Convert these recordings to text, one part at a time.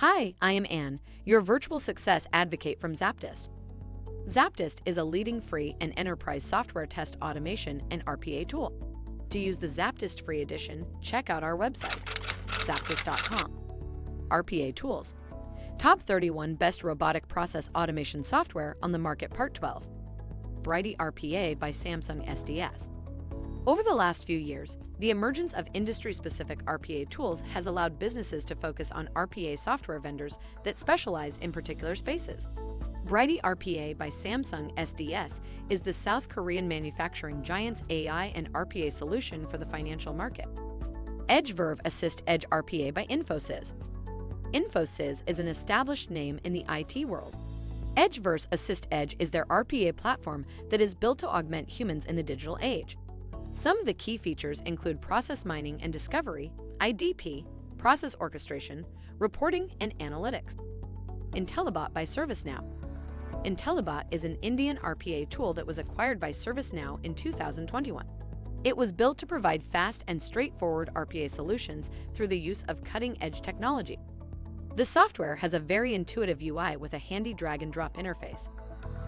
Hi, I am Anne, your virtual success advocate from ZAPTEST. ZAPTEST is a leading free and enterprise software test automation and RPA tool. To use the ZAPTEST free edition, check out our website, ZAPTEST.AI. RPA Tools. Top 31 Best Robotic Process Automation Software on the Market Part 12. Robotic RPA by Samsung SDS. Over the last few years, the emergence of industry-specific RPA tools has allowed businesses to focus on RPA software vendors that specialize in particular spaces. Robotic RPA by Samsung SDS is the South Korean manufacturing giant's AI and RPA solution for the financial market. EdgeVerve Assist Edge RPA by Infosys. Infosys is an established name in the IT world. EdgeVerve Assist Edge is their RPA platform that is built to augment humans in the digital age. Some of the key features include process mining and discovery, IDP, process orchestration, reporting, and analytics. IntelliBot by ServiceNow. IntelliBot is an Indian RPA tool that was acquired by ServiceNow in 2021. It was built to provide fast and straightforward RPA solutions through the use of cutting-edge technology. The software has a very intuitive UI with a handy drag-and-drop interface.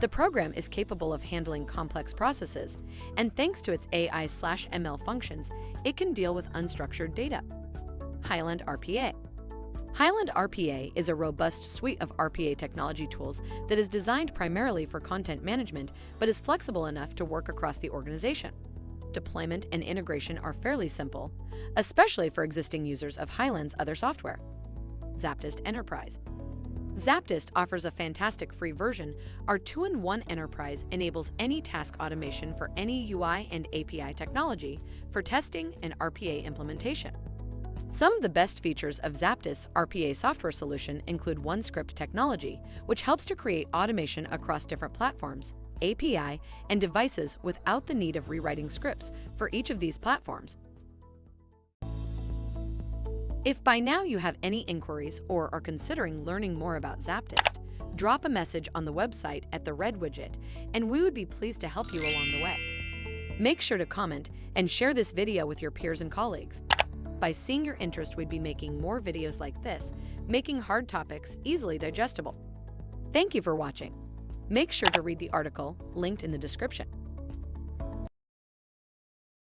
The program is capable of handling complex processes, and thanks to its AI/ML functions, it can deal with unstructured data. Highland RPA. Highland RPA is a robust suite of RPA technology tools that is designed primarily for content management but is flexible enough to work across the organization. Deployment and integration are fairly simple, especially for existing users of Highland's other software. ZAPTEST Enterprise. ZAPTEST offers a fantastic free version. Our 2-in-1 Enterprise enables any task automation for any UI and API technology for testing and RPA implementation. Some of the best features of ZAPTEST's RPA software solution include OneScript technology, which helps to create automation across different platforms, API, and devices without the need of rewriting scripts for each of these platforms. If by now you have any inquiries or are considering learning more about ZAPTEST, drop a message on the website at the red widget, and we would be pleased to help you along the way. Make sure to comment and share this video with your peers and colleagues. By seeing your interest, we'd be making more videos like this, making hard topics easily digestible. Thank you for watching. Make sure to read the article linked in the description.